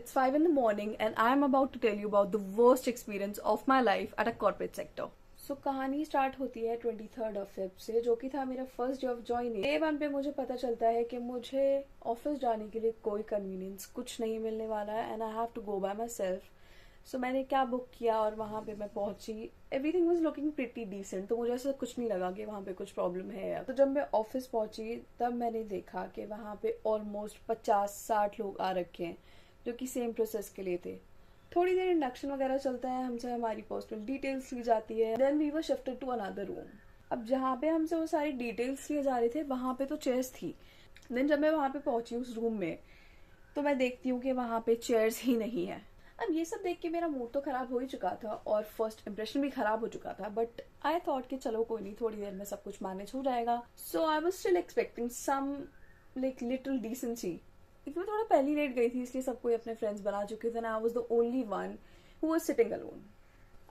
It's 5 in the morning and I am about to tell you about the worst experience of my life at a corporate sector. So कहानी start होती है 23rd of Feb से, जो कि था मेरा first day of joining. Day 1 पे मुझे पता चलता है कि मुझे ऑफिस जाने के लिए कोई कन्वीनियंस कुछ नहीं मिलने वाला है and I have to go by myself. So मैंने कैब बुक किया और वहाँ पे मैं पहुंची। Everything was looking pretty decent, तो मुझे ऐसा कुछ नहीं लगा कि वहाँ पे कुछ प्रॉब्लम है या। तो जब मैं ऑफिस पहुंची तब मैंने देखा कि वहाँ पे ऑलमोस्ट 50-60 लोग आ रखे हैं जो कि सेम प्रोसेस के लिए थे। थोड़ी देर इंडक्शन वगैरह चलता है, हमसे हमारी पर्सनल डिटेल्स ली जाती है, then we were shifted to another room. अब जहाँ पे हमसे वो सारी डिटेल्स लिए जा रहे थे वहाँ पे तो चेयर्स थी। देन जब मैं वहाँ पे पहुंची उस रूम में तो मैं देखती हूँ कि वहाँ पे चेयर्स ही नहीं है। अब ये सब देख के मेरा मूड तो खराब हो ही चुका था और फर्स्ट इंप्रेशन भी खराब हो चुका था, बट आई थॉट कि चलो कोई नहीं, थोड़ी देर में सब कुछ मैनेज हो जाएगा। So I was still expecting some like little decency. एक मैं थोड़ा पहली लेट गई थी इसलिए सब कोई अपने फ्रेंड्स बना चुके थे, I was the only one who was sitting alone.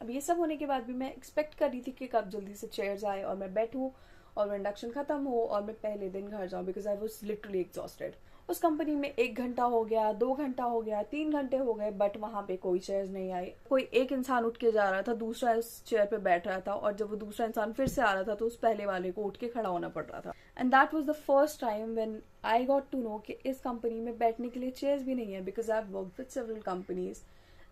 अब ये सब होने के बाद भी मैं एक्सपेक्ट कर रही थी कि कब जल्दी से चेयर्स आए और मैं बैठूं और इंडक्शन खत्म हो और मैं पहले दिन घर जाऊं, because I was literally exhausted. उस कंपनी में 1 घंटा हो गया, 2 घंटा हो गया, 3 घंटे हो गए, बट वहां पे कोई चेयर्स नहीं आई। कोई एक इंसान उठ के जा रहा था, दूसरा उस चेयर पे बैठ रहा था, और जब वो दूसरा इंसान फिर से आ रहा था तो उस पहले वाले को उठ के खड़ा होना पड़ रहा था। And that was the first time when I got to know कि इस कंपनी में बैठने के लिए चेयर्स भी नहीं है, because I have worked with several companies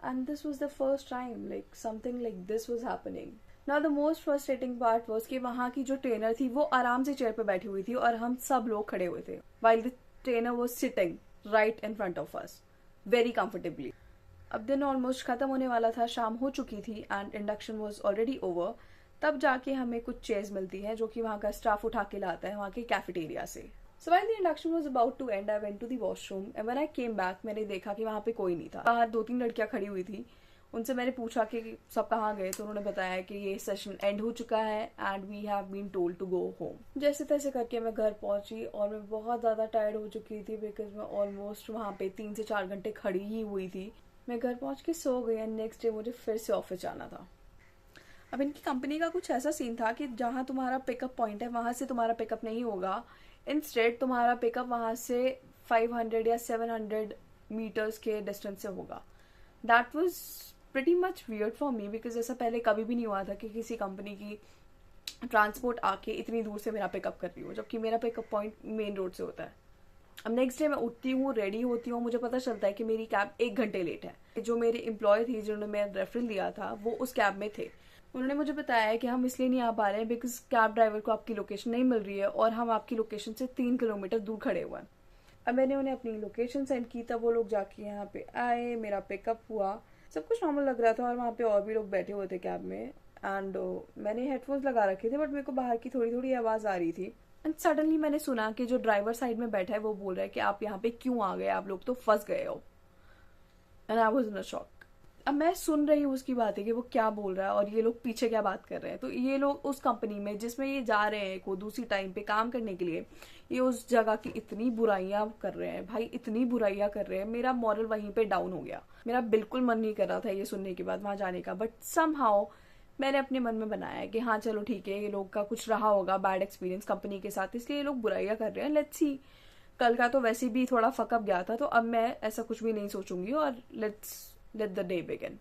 and this was the first time like something like this was happening. Now the most frustrating part was कि वहां की जो ट्रेनर थी वो आराम से चेयर पे बैठी हुई थी और हम सब लोग खड़े हुए थे, while the trainer was sitting right in front of us very comfortably. अब दिन ऑलमोस्ट खत्म होने वाला था, शाम हो चुकी थी and induction was already over. तब जाके हमें कुछ चेयर्स मिलती हैं जो कि वहाँ का स्टाफ उठा के लाता है वहाँ के कैफेटेरिया से। So while the induction was about to end, I went to the washroom and when I came back मैंने देखा कि वहाँ पे कोई नहीं था। बाहर 2-3 लड़कियां खड़ी हुई थी, उनसे मैंने पूछा कि सब कहाँ गए, तो उन्होंने बताया कि ये सेशन एंड हो चुका है and we have been told to go home. जैसे तैसे करके मैं घर पहुंची और मैं बहुत ज़्यादा टायर्ड हो चुकी थी, बिकॉज मैं ऑलमोस्ट वहाँ पे 3 से 4 घंटे खड़ी ही हुई थी। मैं घर पहुंच के सो गई एंड नेक्स्ट डे मुझे फिर से ऑफिस जाना था। अब इनकी कंपनी का कुछ ऐसा सीन था कि जहाँ तुम्हारा पिकअप पॉइंट है वहाँ से तुम्हारा पिकअप नहीं होगा, इंस्टेड तुम्हारा पिकअप वहाँ से 500 या 700 मीटर्स के डिस्टेंस से होगा। That was pretty much weird for me, because ऐसा पहले कभी भी नहीं हुआ था कि किसी कंपनी की ट्रांसपोर्ट आके इतनी दूर से मेरा पिकअप कर रही हो, जबकि मेरा पिकअप पॉइंट मेन रोड से होता है। अब नेक्स्ट डे मैं उठती हूँ, रेडी होती हूँ, मुझे पता चलता है कि मेरी कैब 1 घंटे लेट है। जो मेरे एम्प्लॉय थी जिन्होंने मेरा रेफरल दिया था वो उस कैब में थे। उन्होंने मुझे बताया कि हम इसलिए नहीं आ पा रहे हैं बिकॉज कैब ड्राइवर को आपकी लोकेशन नहीं मिल रही है और हम आपकी लोकेशन से 3 किलोमीटर दूर खड़े हुए हैं। अब मैंने उन्हें अपनी लोकेशन सेंड की, तब वो लोग जाके यहाँ पे आए, मेरा पिकअप हुआ, सब कुछ नॉर्मल लग रहा था और वहाँ पे और भी लोग बैठे हुए थे कैब में। एंड मैंने हेडफोन्स लगा रखे थे बट मेरे को बाहर की थोड़ी थोड़ी आवाज़ आ रही थी। एंड सडनली मैंने सुना कि जो ड्राइवर साइड में बैठा है वो बोल रहा है कि आप यहाँ पे क्यों आ गए, आप लोग तो फंस गए हो। And I was in a shock. अब मैं सुन रही हूँ उसकी बातें कि वो क्या बोल रहा है और ये लोग पीछे क्या बात कर रहे हैं। तो ये लोग उस कंपनी में जिसमें ये जा रहे हैं को दूसरी टाइम पे काम करने के लिए, ये उस जगह की इतनी बुराइयां कर रहे हैं, भाई इतनी बुराइयां कर रहे हैं। मेरा मॉरल वहीं पे डाउन हो गया। मेरा बिल्कुल मन नहीं कर रहा था ये सुनने के बाद वहां जाने का, बट समहाउ मैंने अपने मन में बनाया कि हाँ चलो ठीक है, ये लोग का कुछ रहा होगा बैड एक्सपीरियंस कंपनी के साथ, इसलिए ये लोग बुराइयां कर रहे हैं। लेट्स सी, कल का तो वैसे भी थोड़ा फकअप गया था, तो अब मैं ऐसा कुछ भी नहीं सोचूंगी और लेट द डे बिगिन।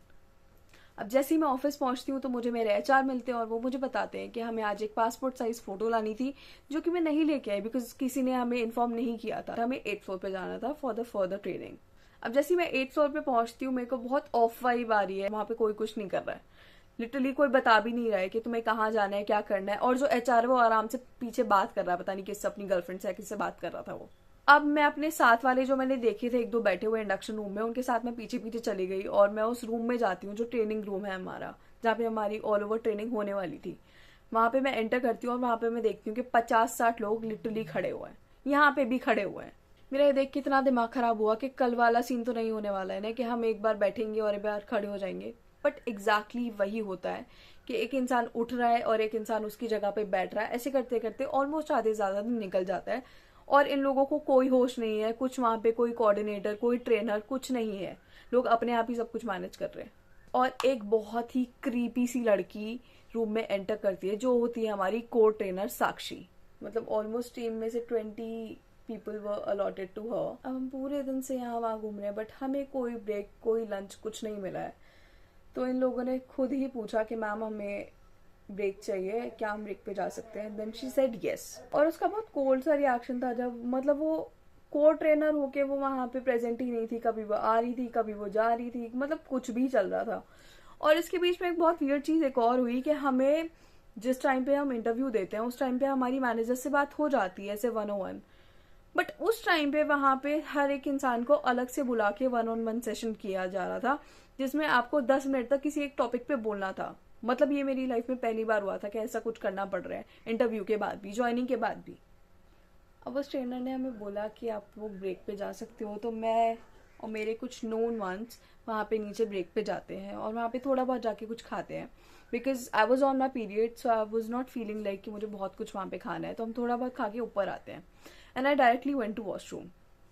अब जैसे ही मैं ऑफिस पहुंचती हूँ तो मुझे मेरे एचआर मिलते हैं और वो मुझे बताते हैं कि हमें आज एक पासपोर्ट साइज फोटो लानी थी, जो कि मैं नहीं लेके आई बिकॉज किसी ने हमें इन्फॉर्म नहीं किया था। हमें 8th फ्लोर पे जाना था फॉर द फर्दर ट्रेनिंग। अब जैसे ही मैं 8th फ्लोर पे पहुंचती हूँ मेरे को बहुत ऑफ वाइब आ रही है। वहां पे कोई कुछ नहीं कर रहा है, लिटरली कोई बता भी नहीं रहा है कि तुम्हें कहाँ जाना है, क्या करना है। और जो एचआर है वो आराम से पीछे बात कर रहा है, पता नहीं किससे, अपनी गर्लफ्रेंड से किससे बात कर रहा था वो। अब मैं अपने साथ वाले जो मैंने देखे थे 1-2 बैठे हुए इंडक्शन रूम में, उनके साथ मैं पीछे पीछे चली गई और मैं उस रूम में जाती हूँ जो ट्रेनिंग रूम है हमारा, जहाँ पे हमारी ऑल ओवर ट्रेनिंग होने वाली थी। वहां पे मैं एंटर करती हूँ और वहां पे मैं देखती हूँ कि 50-60 लोग लिटरली खड़े हुए हैं, यहाँ पे भी खड़े हुए हैं। मेरा ये देख के इतना दिमाग खराब हुआ कि कल वाला सीन तो नहीं होने वाला है ना कि हम एक बार बैठेंगे और एक बार खड़े हो जाएंगे। बट एग्जैक्टली वही होता है कि एक इंसान उठ रहा है और एक इंसान उसकी जगह पे बैठ रहा है। ऐसे करते करते ऑलमोस्ट आधे ज्यादा दिन निकल जाता है और इन लोगों को कोई होश नहीं है, कुछ वहां पे कोई कोऑर्डिनेटर, कोई ट्रेनर, कुछ नहीं है। लोग अपने आप ही सब कुछ मैनेज कर रहे हैं। और एक बहुत ही क्रीपी सी लड़की रूम में एंटर करती है जो होती है हमारी कोर ट्रेनर साक्षी। मतलब ऑलमोस्ट टीम में से 20 people were allotted to her. अब हम पूरे दिन से यहाँ वहाँ घूम रहे हैं बट हमें कोई ब्रेक, कोई लंच, कुछ नहीं मिला है। तो इन लोगों ने खुद ही पूछा कि मैम हमें ब्रेक चाहिए, क्या हम ब्रेक पे जा सकते हैं? Then she said yes. और उसका बहुत कोल्ड सा रिएक्शन था, जब मतलब वो को ट्रेनर होके वो वहां पे प्रेजेंट ही नहीं थी, कभी वो आ रही थी कभी वो जा रही थी, मतलब कुछ भी चल रहा था। और इसके बीच में एक बहुत वियर्ड चीज एक और हुई कि हमें जिस टाइम पे हम इंटरव्यू देते हैं उस टाइम पे हमारी मैनेजर से बात हो जाती है ऐसे 101, बट उस टाइम पे वहां पे हर एक इंसान को अलग से बुला के 1-on-1 सेशन किया जा रहा था, जिसमें आपको 10 मिनट तक किसी एक टॉपिक पे बोलना था। मतलब ये मेरी लाइफ में पहली बार हुआ था कि ऐसा कुछ करना पड़ रहा है इंटरव्यू के बाद भी, ज्वाइनिंग के बाद भी। अब उस ट्रेनर ने हमें बोला कि आप वो ब्रेक पे जा सकते हो, तो मैं और मेरे कुछ नोन वंस वहाँ पे नीचे ब्रेक पे जाते हैं और वहाँ पे थोड़ा बहुत जाके कुछ खाते हैं, because I was on my period, so I was not feeling like कि मुझे बहुत कुछ वहाँ पे खाना है, तो हम थोड़ा बहुत खा के ऊपर आते हैं। And I directly went to washroom.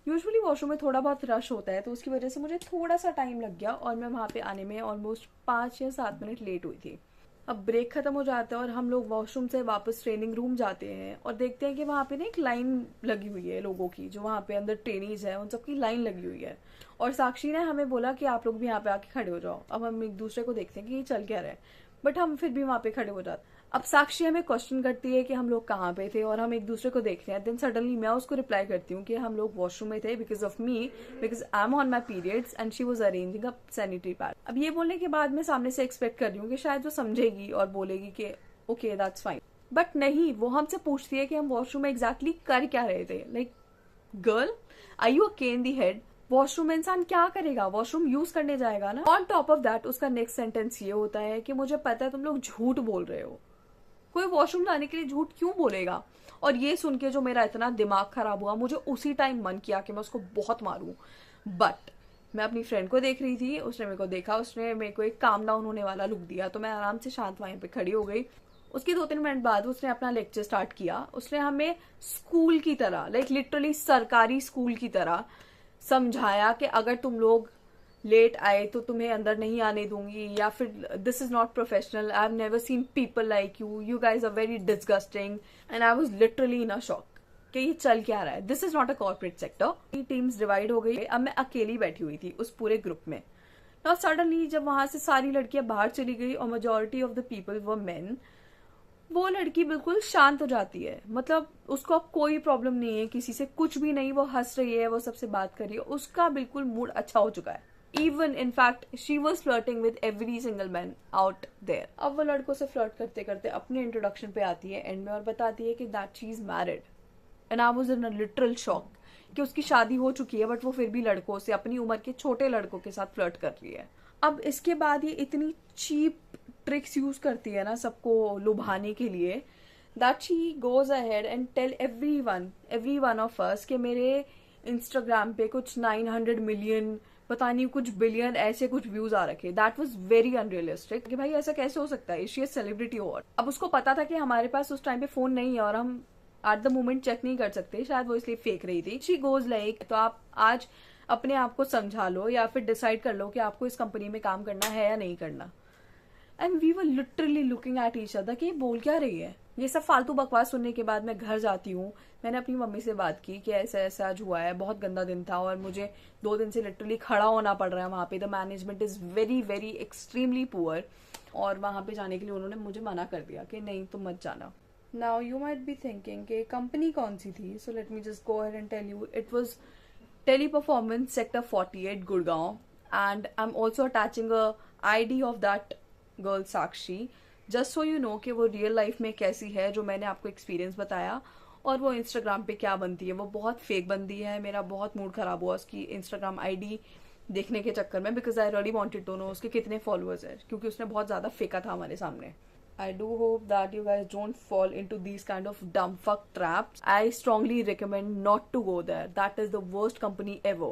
Usually washroom में थोड़ा बहुत रश होता है, तो उसकी वजह से मुझे थोड़ा सा टाइम लग गया और मैं वहाँ पे आने में ऑलमोस्ट 5 या 7 मिनट लेट हुई थी। अब ब्रेक खत्म हो जाता है और हम लोग वॉशरूम से वापस ट्रेनिंग रूम जाते हैं और देखते हैं कि वहाँ पे ना एक लाइन लगी हुई है लोगों की, जो वहाँ पे अंदर ट्रेनीज है उन सबकी लाइन लगी हुई है। और साक्षी ने हमें बोला कि आप लोग भी यहाँ पे आके खड़े हो जाओ। अब हम एक दूसरे को देखते हैं कि ये चल क्या रहा है, बट हम फिर भी वहाँ पे खड़े हो जाते। अब साक्षी हमें क्वेश्चन करती है कि हम लोग कहाँ पे थे और हम एक दूसरे को देखते हैं। देन सडनली मैं उसको रिप्लाई करती हूँ कि हम लोग वॉशरूम में थे because of me, because I am on my periods and she was arranging a sanitary pad. अब ये बोलने के बाद मैं सामने से एक्सपेक्ट कर रही हूँ कि शायद वो समझेगी और बोलेगी कि ओके दैट्स फाइन, बट नहीं, वो हमसे पूछती है कि हम वॉशरूम में एग्जैक्टली कर क्या रहे थे। Like girl, are you okay in the head? Washroom में इंसान क्या करेगा? वॉशरूम यूज करने जाएगा ना। ऑन टॉप ऑफ दैट उसका नेक्स्ट सेंटेंस ये होता है कि मुझे पता है तुम लोग झूठ बोल रहे हो, कोई वॉशरूम जाने के लिए झूठ क्यों बोलेगा? और ये सुन के जो मेरा इतना दिमाग खराब हुआ, मुझे उसी टाइम मन किया कि मैं उसको बहुत मारूं, बट मैं अपनी फ्रेंड को देख रही थी, उसने मेरे को देखा, उसने मेरे को एक काम डाउन होने वाला लुक दिया, तो मैं आराम से शांत वहीं पे खड़ी हो गई। उसके 2-3 मिनट बाद उसने अपना लेक्चर स्टार्ट किया। उसने हमें स्कूल की तरह, लाइक लिटरली सरकारी स्कूल की तरह समझाया कि अगर तुम लोग लेट आए तो तुम्हें अंदर नहीं आने दूंगी, या फिर this is not professional, I have never seen people like you, you guys are very disgusting. And I was literally in a shock कि ये चल क्या रहा है। This is not a corporate sector. Teams divide हो गई, अब मैं अकेली बैठी हुई थी उस पूरे ग्रुप में। नाउ सडनली जब वहां से सारी लड़कियां बाहर चली गई और majority of the people were main, वो लड़की बिल्कुल शांत हो जाती है। मतलब उसको अब कोई प्रॉब्लम नहीं है किसी से, कुछ भी नहीं, वो हंस रही है, वो सबसे बात कर रही है, उसका बिल्कुल मूड अच्छा हो चुका है। Even in fact she was flirting with every single man out there। अब वो लड़कों से फ्लर्ट करते करते अपने इंट्रोडक्शन पे आती है एंड में और बताती है कि that she is married. And I was in a literal shock कि उसकी शादी हो चुकी है बट वो फिर भी लड़कों से, अपनी उम्र के छोटे लड़कों के साथ फ्लर्ट कर रही है। अब इसके बाद ये इतनी चीप ट्रिक्स यूज करती है ना सबको लुभाने के लिए, that she goes ahead and tell every one of us कि मेरे इंस्टाग्राम पे कुछ 900 मिलियन, पता नहीं कुछ बिलियन ऐसे कुछ व्यूज आ रखे। दैट वाज वेरी अनरियलिस्टिक कि भाई ऐसा कैसे हो सकता है, शी इज सेलिब्रिटी और। अब उसको पता था कि हमारे पास उस टाइम पे फोन नहीं है और हम एट द मोमेंट चेक नहीं कर सकते, शायद वो इसलिए फेक रही थी। शी गोज लाइक, तो आप आज अपने आप को समझा लो या फिर डिसाइड कर लो कि आपको इस कंपनी में काम करना है या नहीं करना। And we were literally looking at each other कि बोल क्या रही है। ये सब फालतू बकवास सुनने के बाद मैं घर जाती हूँ। मैंने अपनी मम्मी से बात की कि ऐसा ऐसा आज हुआ है, बहुत गंदा दिन था और मुझे 2 दिन से लिटरली खड़ा होना पड़ रहा है वहां पे। The management is very very extremely poor और वहां पे जाने के लिए उन्होंने मुझे मना कर दिया कि नहीं तुम मत जाना। Now you might be thinking कि कंपनी कौन सी थी, so let me just go ahead and tell you. It was Teleperformance sector 48 Gurgaon, and I am also attaching a ID of that girl Sakshi, just so you know कि वो real life में कैसी है, जो मैंने आपको एक्सपीरियंस बताया, और वो इंस्टाग्राम पे क्या बनती है। वो बहुत फेक बनती है। मेरा बहुत मूड खराब हुआ उसकी इंस्टाग्राम ID देखने के चक्कर में, because I really wanted to know उसके कितने फॉलोअर्स है, क्योंकि उसने बहुत ज्यादा फेंका था हमारे सामने। I do hope that you guys don't fall into these kind of dumb fuck traps. I strongly recommend not to go there. That is the worst company ever.